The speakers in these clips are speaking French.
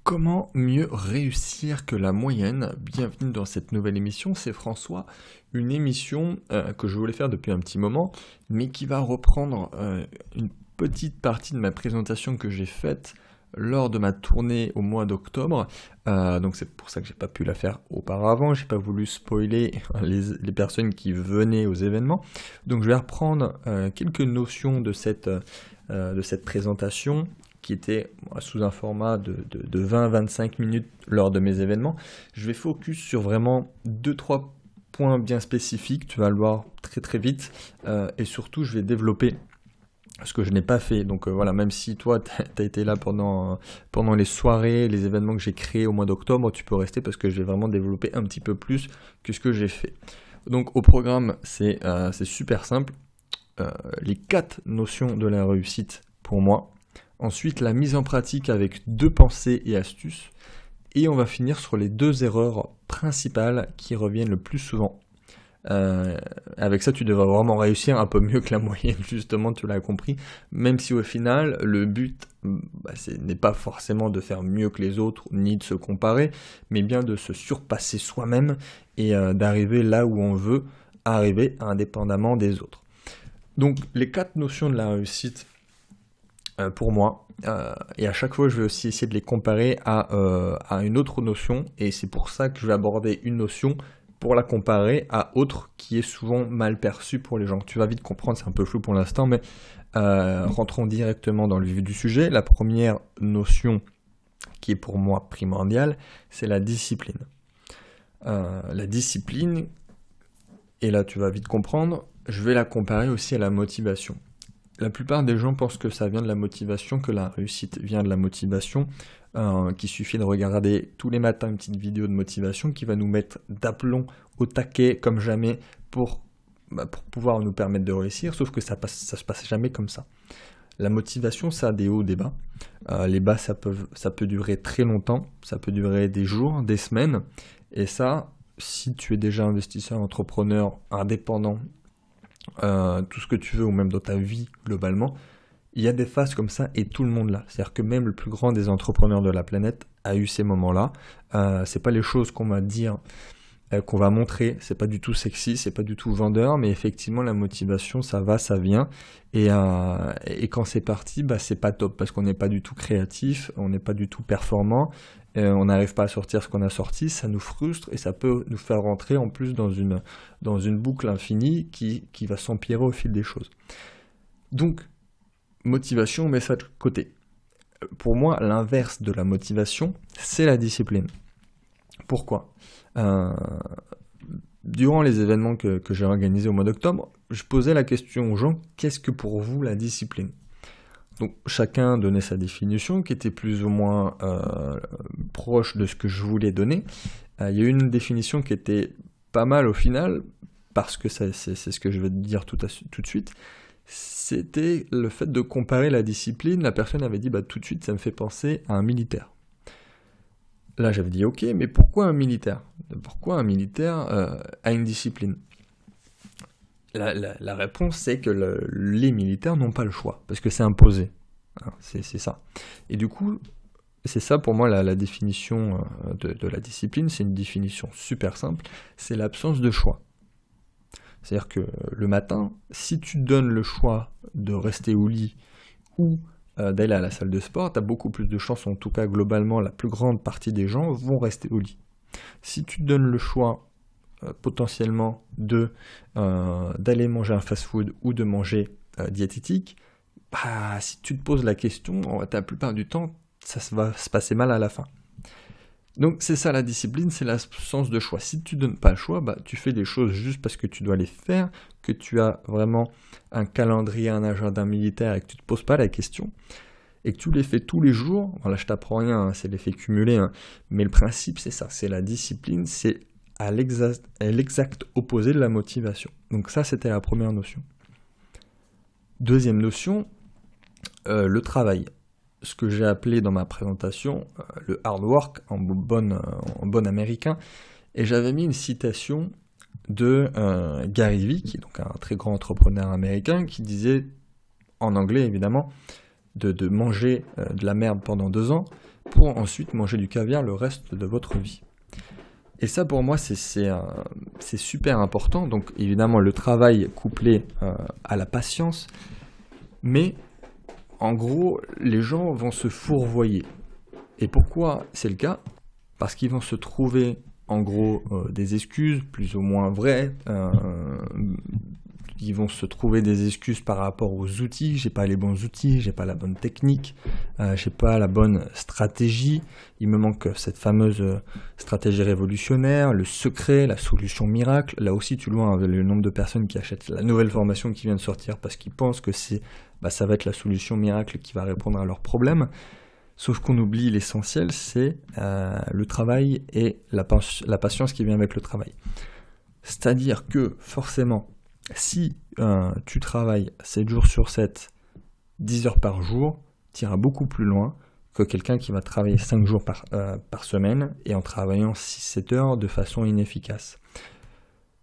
Comment mieux réussir que la moyenne? Bienvenue dans cette nouvelle émission, c'est François. Une émission que je voulais faire depuis un petit moment, mais qui va reprendre une petite partie de ma présentation que j'ai faite lors de ma tournée au mois d'octobre. Donc c'est pour ça que j'ai pas pu la faire auparavant, j'ai pas voulu spoiler les personnes qui venaient aux événements. Donc je vais reprendre quelques notions de cette présentation qui était sous un format de 20-25 minutes lors de mes événements. Je vais focus sur vraiment 2-3 points bien spécifiques, tu vas le voir très très vite, et surtout je vais développer ce que je n'ai pas fait. Donc voilà, même si toi tu as été là pendant les soirées, les événements que j'ai créés au mois d'octobre, tu peux rester parce que je vais vraiment développer un petit peu plus que ce que j'ai fait. Donc au programme, c'est super simple. Les 4 notions de la réussite pour moi. Ensuite, la mise en pratique avec 2 pensées et astuces. Et on va finir sur les 2 erreurs principales qui reviennent le plus souvent. Avec ça, tu devrais vraiment réussir un peu mieux que la moyenne, justement, tu l'as compris. Même si au final, le but n'est pas forcément de faire mieux que les autres, ni de se comparer, mais bien de se surpasser soi-même et d'arriver là où on veut arriver, indépendamment des autres. Donc, les 4 notions de la réussite pour moi, et à chaque fois je vais aussi essayer de les comparer à une autre notion, et c'est pour ça que je vais aborder une notion pour la comparer à autre qui est souvent mal perçue pour les gens. Tu vas vite comprendre, c'est un peu flou pour l'instant, mais rentrons directement dans le vif du sujet. La première notion qui est pour moi primordiale, c'est la discipline. La discipline, et là tu vas vite comprendre, je vais la comparer aussi à la motivation. La plupart des gens pensent que ça vient de la motivation, que la réussite vient de la motivation, qu'il suffit de regarder tous les matins une petite vidéo de motivation qui va nous mettre d'aplomb au taquet comme jamais pour pouvoir nous permettre de réussir, sauf que ça se passe jamais comme ça. La motivation, ça a des hauts, des bas. Les bas, ça peut durer très longtemps, ça peut durer des jours, des semaines, et ça, si tu es déjà investisseur, entrepreneur, indépendant, tout ce que tu veux, ou même dans ta vie globalement, il y a des phases comme ça et tout le monde l'a. C'est-à-dire que même le plus grand des entrepreneurs de la planète a eu ces moments-là. C'est pas les choses qu'on va dire, qu'on va montrer, c'est pas du tout sexy, c'est pas du tout vendeur, mais effectivement la motivation, ça va, ça vient, et quand c'est parti, c'est pas top, parce qu'on n'est pas du tout créatif, on n'est pas du tout performant, on n'arrive pas à sortir ce qu'on a sorti, ça nous frustre, et ça peut nous faire rentrer en plus dans une boucle infinie qui va s'empirer au fil des choses. Donc, motivation, on met ça de côté. Pour moi, l'inverse de la motivation, c'est la discipline. Pourquoi ? Durant les événements que j'ai organisés au mois d'octobre, je posais la question aux gens, qu'est-ce que pour vous la discipline ? Donc chacun donnait sa définition qui était plus ou moins proche de ce que je voulais donner. Il y a eu une définition qui était pas mal au final, parce que c'est ce que je vais te dire tout de suite. C'était le fait de comparer la discipline. La personne avait dit tout de suite ça me fait penser à un militaire. Là j'avais dit ok, mais pourquoi un militaire ? Pourquoi un militaire a une discipline ? La réponse c'est que les militaires n'ont pas le choix, parce que c'est imposé. C'est ça. Et du coup, c'est ça pour moi la définition de la discipline, c'est une définition super simple, c'est l'absence de choix. C'est-à-dire que le matin, si tu donnes le choix de rester au lit ou d'aller à la salle de sport, tu as beaucoup plus de chances, en tout cas globalement la plus grande partie des gens vont rester au lit. Si tu donnes le choix potentiellement d'aller manger un fast-food ou de manger diététique, si tu te poses la question, la plupart du temps, ça va se passer mal à la fin. Donc c'est ça la discipline, c'est l'absence de choix. Si tu donnes pas le choix, tu fais des choses juste parce que tu dois les faire, que tu as vraiment un calendrier, un agenda militaire et que tu te poses pas la question, et que tu les fais tous les jours. Voilà, je t'apprends rien, c'est l'effet cumulé, mais le principe c'est ça, c'est la discipline, c'est à l'exact opposé de la motivation. Donc ça c'était la première notion. Deuxième notion, le travail. Ce que j'ai appelé dans ma présentation le hard work en bon américain, et j'avais mis une citation de Gary Vee, qui est donc un très grand entrepreneur américain, qui disait, en anglais évidemment, de manger de la merde pendant 2 ans pour ensuite manger du caviar le reste de votre vie. Et ça, pour moi, c'est super important. Donc, évidemment, le travail couplé à la patience. Mais, en gros, les gens vont se fourvoyer. Et pourquoi c'est le cas ? Parce qu'ils vont se trouver, en gros, des excuses plus ou moins vraies. Ils vont se trouver des excuses par rapport aux outils. J'ai pas les bons outils, j'ai pas la bonne technique, j'ai pas la bonne stratégie. Il me manque cette fameuse stratégie révolutionnaire, le secret, la solution miracle. Là aussi, tu le vois, le nombre de personnes qui achètent la nouvelle formation qui vient de sortir parce qu'ils pensent que ça va être la solution miracle qui va répondre à leurs problèmes. Sauf qu'on oublie l'essentiel, c'est le travail et la patience qui vient avec le travail. C'est-à-dire que forcément, si tu travailles 7 jours sur 7, 10 heures par jour, tu iras beaucoup plus loin que quelqu'un qui va travailler 5 jours par semaine et en travaillant 6-7 heures de façon inefficace.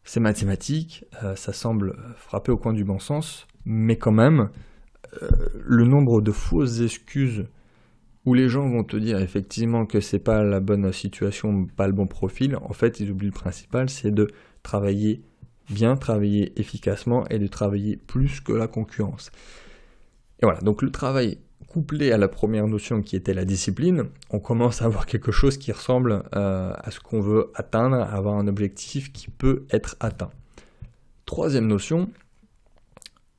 C'est mathématique, ça semble frapper au coin du bon sens, mais quand même, le nombre de fausses excuses où les gens vont te dire effectivement que c'est pas la bonne situation, pas le bon profil, en fait, ils oublient le principal, c'est de travailler bien, travailler efficacement et de travailler plus que la concurrence. Et voilà, donc le travail couplé à la première notion qui était la discipline, on commence à avoir quelque chose qui ressemble à ce qu'on veut atteindre, à avoir un objectif qui peut être atteint. Troisième notion,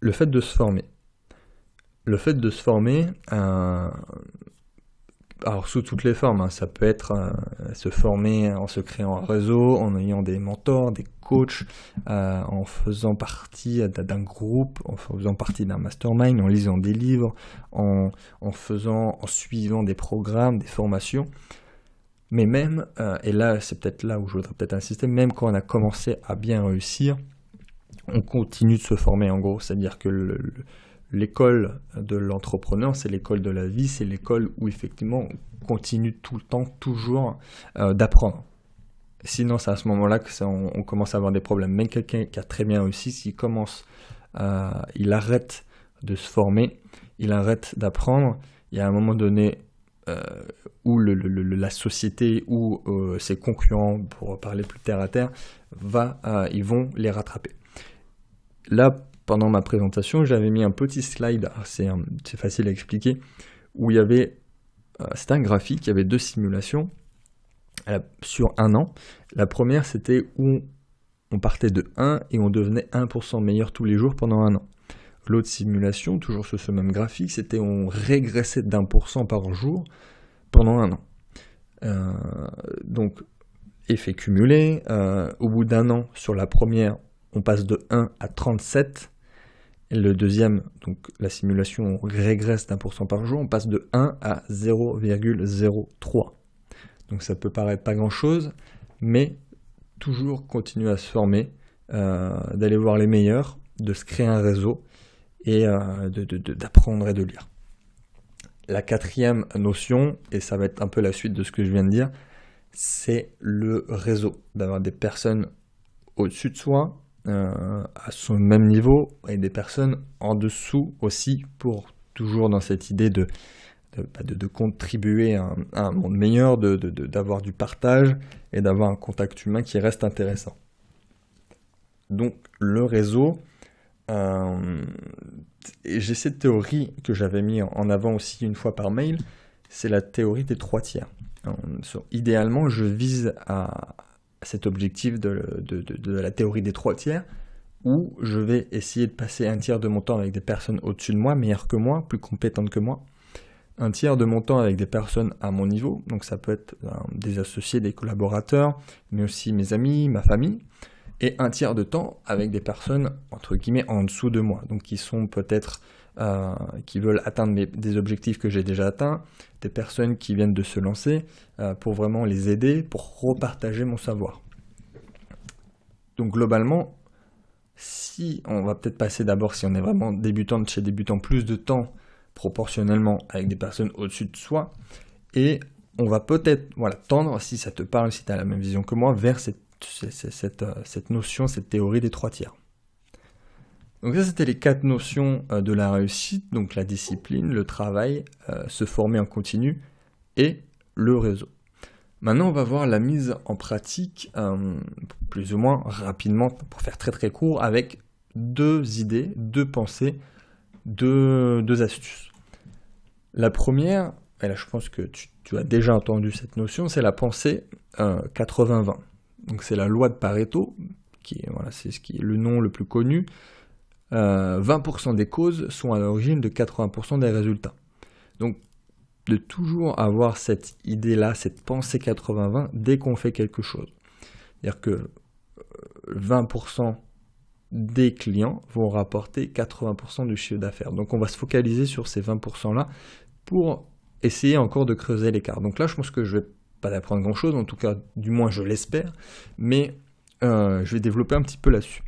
le fait de se former. Le fait de se former, alors sous toutes les formes, ça peut être se former en se créant un réseau, en ayant des mentors, des coachs, en faisant partie d'un groupe, en faisant partie d'un mastermind, en lisant des livres, en suivant des programmes, des formations. Mais même, et là c'est peut-être là où je voudrais peut-être insister, même quand on a commencé à bien réussir, on continue de se former en gros, c'est-à-dire que l'école de l'entrepreneur, c'est l'école de la vie, c'est l'école où effectivement on continue tout le temps, toujours d'apprendre. Sinon, c'est à ce moment-là que on commence à avoir des problèmes. Même quelqu'un qui a très bien réussi, s'il commence, il arrête de se former, il arrête d'apprendre, il y a un moment donné où la société ou ses concurrents, pour parler plus terre à terre, ils vont les rattraper. Là, pendant ma présentation, j'avais mis un petit slide, c'est facile à expliquer, où il y avait, c'était un graphique, il y avait 2 simulations sur 1 an. La première, c'était où on partait de 1 et on devenait 1% meilleur tous les jours pendant 1 an. L'autre simulation, toujours sur ce même graphique, c'était on régressait d'1% par jour pendant 1 an. Donc, effet cumulé, au bout d'1 an, sur la première, on passe de 1 à 37. Et le deuxième, donc la simulation, on régresse d'1% par jour, on passe de 1 à 0,03. Donc ça peut paraître pas grand-chose, mais toujours continuer à se former, d'aller voir les meilleurs, de se créer un réseau et d'apprendre et de lire. La quatrième notion, et ça va être un peu la suite de ce que je viens de dire, c'est le réseau, d'avoir des personnes au-dessus de soi, à son même niveau, et des personnes en dessous aussi, pour toujours dans cette idée de contribuer à un monde meilleur, d'avoir du partage et d'avoir un contact humain qui reste intéressant. Donc le réseau, et j'ai cette théorie que j'avais mis en avant aussi une fois par mail, c'est la théorie des 3 tiers. Idéalement, je vise à cet objectif de la théorie des 3 tiers, où je vais essayer de passer 1 tiers de mon temps avec des personnes au-dessus de moi, meilleures que moi, plus compétentes que moi, 1 tiers de mon temps avec des personnes à mon niveau, donc ça peut être des associés, des collaborateurs, mais aussi mes amis, ma famille, et 1 tiers de temps avec des personnes, entre guillemets, en dessous de moi, donc qui sont peut-être, qui veulent atteindre des objectifs que j'ai déjà atteints, des personnes qui viennent de se lancer, pour vraiment les aider, pour repartager mon savoir. Donc globalement, si on va peut-être passer d'abord, si on est vraiment débutant de chez débutant, plus de temps proportionnellement avec des personnes au-dessus de soi, et on va peut-être tendre, si ça te parle, si tu as la même vision que moi, vers cette notion, cette théorie des 3 tiers. Donc ça, c'était les 4 notions de la réussite, donc la discipline, le travail, se former en continu et le réseau. Maintenant, on va voir la mise en pratique, plus ou moins rapidement, pour faire très très court, avec 2 idées, 2 pensées, 2 astuces. La première, et là je pense que tu as déjà entendu cette notion, c'est la pensée 80-20. Donc c'est la loi de Pareto, c'est ce qui est le nom le plus connu. 20% des causes sont à l'origine de 80% des résultats. Donc de toujours avoir cette idée-là, cette pensée 80-20 dès qu'on fait quelque chose. C'est-à-dire que 20% des clients vont rapporter 80% du chiffre d'affaires. Donc on va se focaliser sur ces 20%-là pour essayer encore de creuser l'écart. Donc là, je pense que je ne vais pas apprendre grand-chose, en tout cas, du moins je l'espère, mais je vais développer un petit peu là-dessus.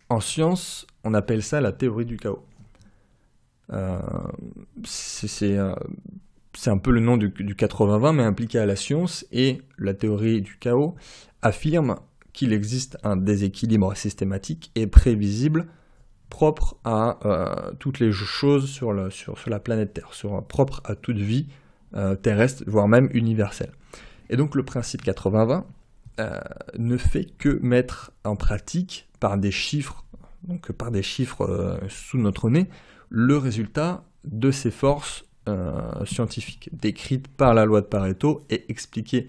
En science, on appelle ça la théorie du chaos. C'est un peu le nom du 80-20, mais impliqué à la science, et la théorie du chaos affirme qu'il existe un déséquilibre systématique et prévisible propre à toutes les choses sur la planète Terre, propre à toute vie terrestre, voire même universelle. Et donc le principe 80-20 ne fait que mettre en pratique par des chiffres, sous notre nez, le résultat de ces forces scientifiques, décrites par la loi de Pareto et expliquées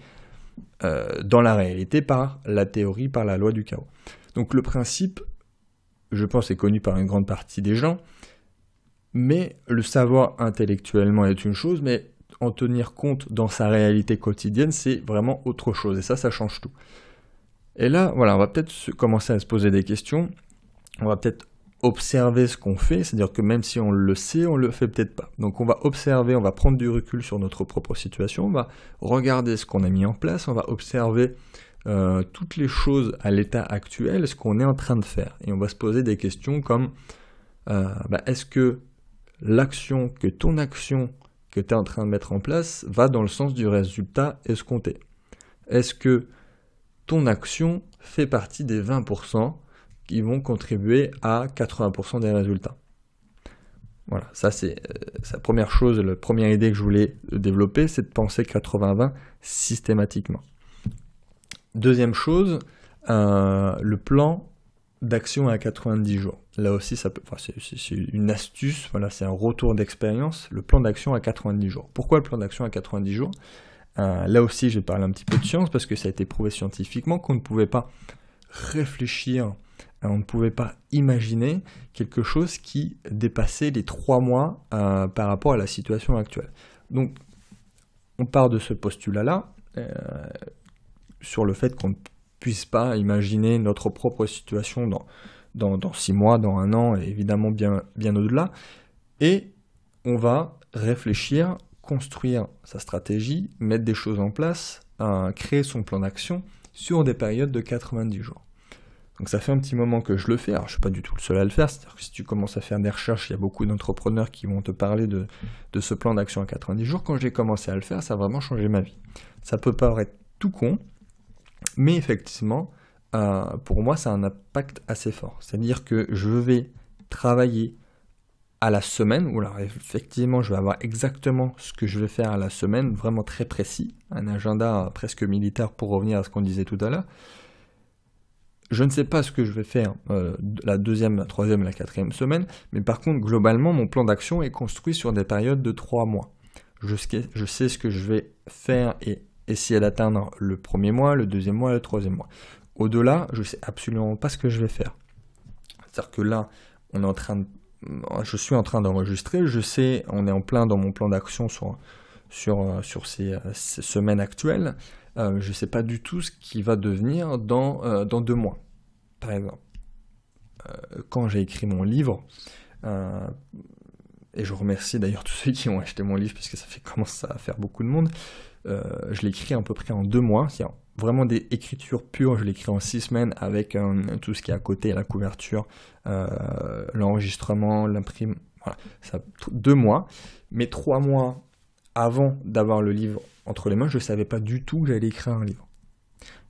dans la réalité par la théorie, par la loi du chaos. Donc le principe, je pense, est connu par une grande partie des gens, mais le savoir intellectuellement est une chose, mais en tenir compte dans sa réalité quotidienne, c'est vraiment autre chose, et ça change tout. Et là, voilà, on va peut-être commencer à se poser des questions, on va peut-être observer ce qu'on fait, c'est-à-dire que même si on le sait, on le fait peut-être pas. Donc on va observer, on va prendre du recul sur notre propre situation, on va regarder ce qu'on a mis en place, on va observer toutes les choses à l'état actuel, ce qu'on est en train de faire. Et on va se poser des questions comme est-ce que ton action que tu es en train de mettre en place va dans le sens du résultat escompté? Est-ce que ton action fait partie des 20% qui vont contribuer à 80% des résultats? Voilà, ça c'est la première chose, la première idée que je voulais développer, c'est de penser 80-20 systématiquement. Deuxième chose, le plan d'action à 90 jours. Là aussi, c'est une astuce, voilà, c'est un retour d'expérience, le plan d'action à 90 jours. Pourquoi le plan d'action à 90 jours? Là aussi, je vais parler un petit peu de science, parce que ça a été prouvé scientifiquement qu'on ne pouvait pas réfléchir, on ne pouvait pas imaginer quelque chose qui dépassait les 3 mois par rapport à la situation actuelle. Donc, on part de ce postulat-là, sur le fait qu'on ne puisse pas imaginer notre propre situation dans 6 mois, dans 1 an, et évidemment bien au-delà. Et on va réfléchir, construire sa stratégie, mettre des choses en place, créer son plan d'action sur des périodes de 90 jours. Donc ça fait un petit moment que je le fais, alors je ne suis pas du tout le seul à le faire, c'est-à-dire que si tu commences à faire des recherches, il y a beaucoup d'entrepreneurs qui vont te parler de ce plan d'action à 90 jours. Quand j'ai commencé à le faire, ça a vraiment changé ma vie. Ça peut paraître tout con, mais effectivement, pour moi, ça a un impact assez fort. C'est-à-dire que je vais travailler à la semaine, ou alors effectivement, je vais avoir exactement ce que je vais faire à la semaine, vraiment très précis, un agenda presque militaire pour revenir à ce qu'on disait tout à l'heure. Je ne sais pas ce que je vais faire la 2e, la 3e, la 4e semaine, mais par contre, globalement, mon plan d'action est construit sur des périodes de 3 mois. Je sais ce que je vais faire et essayer d'atteindre le 1er mois, le 2e mois, le 3e mois. Au-delà, je ne sais absolument pas ce que je vais faire. C'est-à-dire que là, je suis en train d'enregistrer, je sais, on est en plein dans mon plan d'action sur ces semaines actuelles. Je ne sais pas du tout ce qui va devenir dans 2 mois, par exemple. Quand j'ai écrit mon livre, et je remercie d'ailleurs tous ceux qui ont acheté mon livre, puisque ça commence à faire beaucoup de monde, je l'ai écrit à peu près en 2 mois, c'est vraiment des écritures pures, je l'ai écrit en 6 semaines avec tout ce qui est à côté, la couverture, l'enregistrement, l'imprime, voilà, ça 2 mois, mais 3 mois avant d'avoir le livre entre les mains, je ne savais pas du tout que j'allais écrire un livre.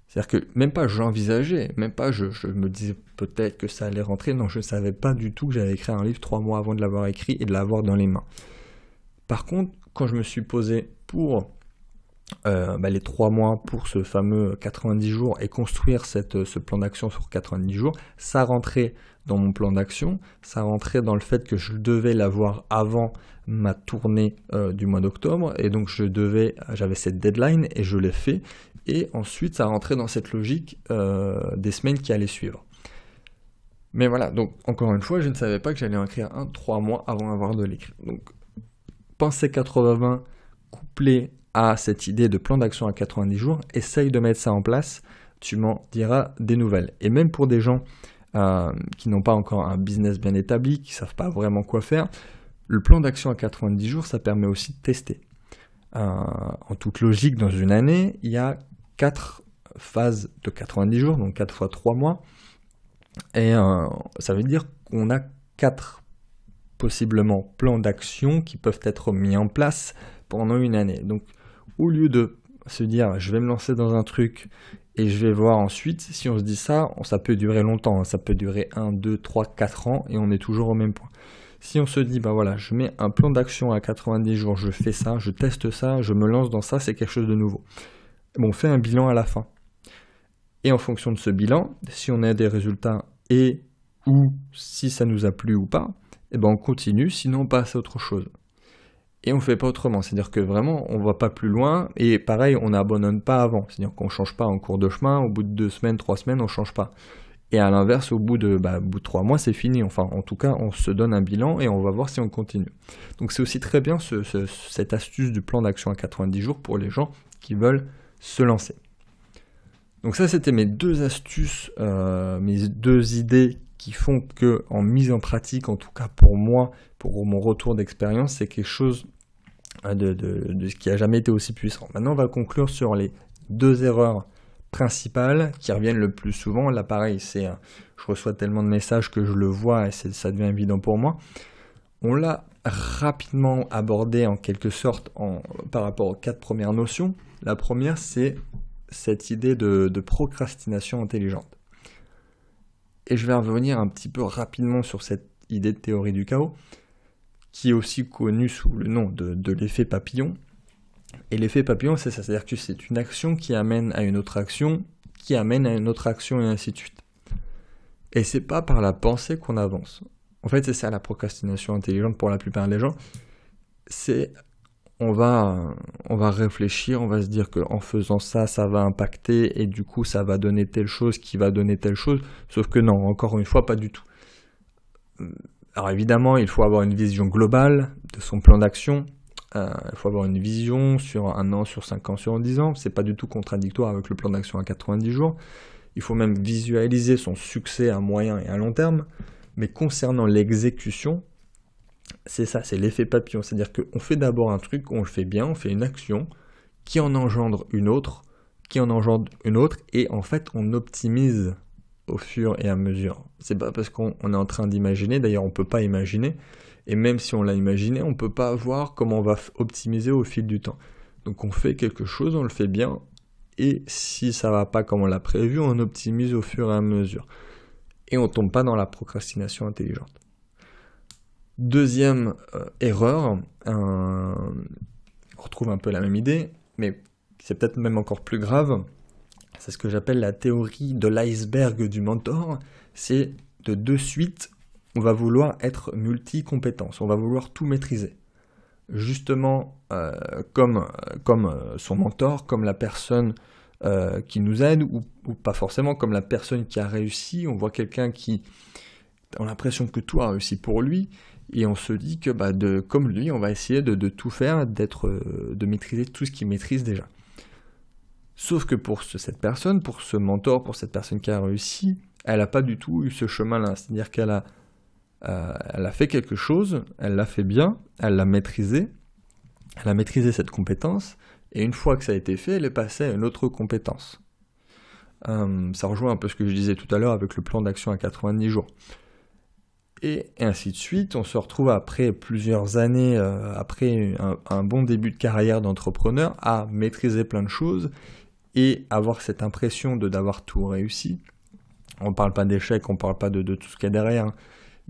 C'est-à-dire que même pas j'envisageais, même pas je me disais peut-être que ça allait rentrer, non, je ne savais pas du tout que j'allais écrire un livre 3 mois avant de l'avoir écrit et de l'avoir dans les mains. Par contre, quand je me suis posé pour les 3 mois pour ce fameux 90 jours et construire ce plan d'action sur 90 jours, ça rentrait dans mon plan d'action, ça rentrait dans le fait que je devais l'avoir avant ma tournée du mois d'octobre, et donc j'avais cette deadline et je l'ai fait, et ensuite ça rentrait dans cette logique des semaines qui allaient suivre. Mais voilà, donc encore une fois, je ne savais pas que j'allais en écrire 3 mois avant d'avoir de l'écrire. Donc pensée 80-20 couplé à cette idée de plan d'action à 90 jours, essaye de mettre ça en place, tu m'en diras des nouvelles. Et même pour des gens qui n'ont pas encore un business bien établi, qui ne savent pas vraiment quoi faire, le plan d'action à 90 jours, ça permet aussi de tester. En toute logique, dans une année, il y a 4 phases de 90 jours, donc 4 fois 3 mois, et ça veut dire qu'on a 4 possiblement plans d'action qui peuvent être mis en place pendant une année. Donc, au lieu de se dire je vais me lancer dans un truc et je vais voir ensuite, si on se dit ça peut durer longtemps, ça peut durer 1, 2, 3, 4 ans et on est toujours au même point. Si on se dit je mets un plan d'action à 90 jours, je fais ça, je teste ça, je me lance dans ça, c'est quelque chose de nouveau. On fait un bilan à la fin. Et en fonction de ce bilan, si on a des résultats et ou si ça nous a plu ou pas, on continue, sinon on passe à autre chose. Et on ne fait pas autrement, c'est-à-dire que vraiment on ne va pas plus loin, et pareil, on n'abandonne pas avant, c'est-à-dire qu'on ne change pas en cours de chemin, au bout de 2 semaines, 3 semaines, on ne change pas. Et à l'inverse, au bout de 3 mois, c'est fini, enfin en tout cas, on se donne un bilan et on va voir si on continue. Donc c'est aussi très bien cette astuce du plan d'action à 90 jours pour les gens qui veulent se lancer. Donc ça, c'était mes 2 astuces, mes 2 idées qui font que, en mise en pratique, en tout cas pour moi, pour mon retour d'expérience, c'est quelque chose de ce qui n'a jamais été aussi puissant. Maintenant, on va conclure sur les 2 erreurs principales qui reviennent le plus souvent. Là, pareil, je reçois tellement de messages que je le vois et ça devient évident pour moi. On l'a rapidement abordé en quelque sorte par rapport aux 4 premières notions. La première, c'est cette idée de procrastination intelligente. Et je vais revenir un petit peu rapidement sur cette idée de théorie du chaos, qui est aussi connue sous le nom de l'effet papillon. Et l'effet papillon, c'est ça, c'est-à-dire que c'est une action qui amène à une autre action, qui amène à une autre action, et ainsi de suite. Et c'est pas par la pensée qu'on avance. En fait, c'est ça la procrastination intelligente pour la plupart des gens. C'est on va réfléchir, on va se dire qu'en faisant ça, ça va impacter et du coup, ça va donner telle chose qui va donner telle chose. Sauf que non, encore une fois, pas du tout. Alors évidemment, il faut avoir une vision globale de son plan d'action. Il faut avoir une vision sur 1 an, sur 5 ans, sur 10 ans. C'est pas du tout contradictoire avec le plan d'action à 90 jours. Il faut même visualiser son succès à moyen et à long terme. Mais concernant l'exécution, c'est ça, c'est l'effet papillon. C'est-à-dire qu'on fait d'abord un truc, on le fait bien, on fait une action qui en engendre une autre, et en fait, on optimise au fur et à mesure. C'est pas parce qu'on est en train d'imaginer, d'ailleurs on peut pas imaginer, et même si on l'a imaginé, on peut pas voir comment on va optimiser au fil du temps. Donc on fait quelque chose, on le fait bien, et si ça va pas comme on l'a prévu, on optimise au fur et à mesure. Et on tombe pas dans la procrastination intelligente. Deuxième erreur, on retrouve un peu la même idée, mais c'est peut-être même encore plus grave, c'est ce que j'appelle la théorie de l'iceberg du mentor, c'est de suite, on va vouloir être multi-compétences, on va vouloir tout maîtriser. Justement, comme son mentor, comme la personne qui nous aide, ou pas forcément comme la personne qui a réussi, on voit quelqu'un qui a l'impression que tout a réussi pour lui, et on se dit que comme lui, on va essayer de tout faire, de maîtriser tout ce qu'il maîtrise déjà. Sauf que pour cette personne, pour ce mentor, pour cette personne qui a réussi, elle n'a pas du tout eu ce chemin-là. C'est-à-dire qu'elle a fait quelque chose, elle l'a fait bien, elle l'a maîtrisé, elle a maîtrisé cette compétence, et une fois que ça a été fait, elle est passée à une autre compétence. Ça rejoint un peu ce que je disais tout à l'heure avec le plan d'action à 90 jours. Et ainsi de suite, on se retrouve après plusieurs années, après un bon début de carrière d'entrepreneur, à maîtriser plein de choses, et avoir cette impression d'avoir tout réussi. On ne parle pas d'échec, on ne parle pas de tout ce qu'il y a derrière, hein.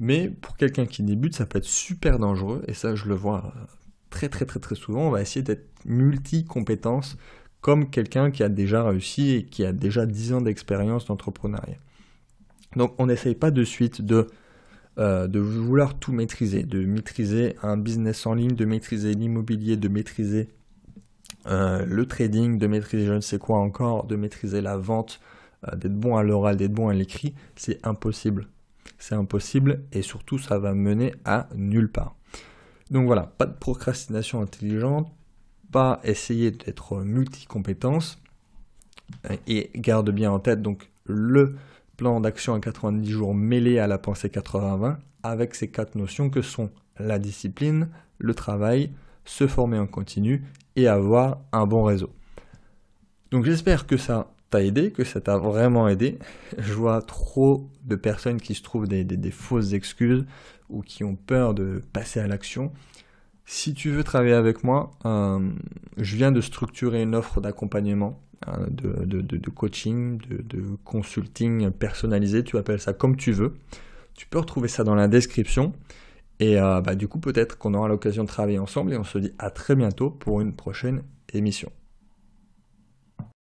Mais pour quelqu'un qui débute, ça peut être super dangereux, et ça je le vois très très très très souvent. On va essayer d'être multi-compétences comme quelqu'un qui a déjà réussi et qui a déjà 10 ans d'expérience d'entrepreneuriat. Donc on n'essaye pas de suite de vouloir tout maîtriser, de maîtriser un business en ligne, de maîtriser l'immobilier, de maîtriser le trading, de maîtriser je ne sais quoi encore, de maîtriser la vente, d'être bon à l'oral, d'être bon à l'écrit. C'est impossible. C'est impossible et surtout ça va mener à nulle part. Donc voilà, pas de procrastination intelligente, pas essayer d'être multi-compétences, et garde bien en tête donc le plan d'action à 90 jours mêlé à la pensée 80-20 avec ces 4 notions que sont la discipline, le travail, se former en continu et avoir un bon réseau. Donc j'espère que ça t'a aidé, que ça t'a vraiment aidé. Je vois trop de personnes qui se trouvent des fausses excuses ou qui ont peur de passer à l'action. Si tu veux travailler avec moi, je viens de structurer une offre d'accompagnement, de coaching, de consulting personnalisé, tu appelles ça comme tu veux. Tu peux retrouver ça dans la description. Et du coup, peut-être qu'on aura l'occasion de travailler ensemble et on se dit à très bientôt pour une prochaine émission.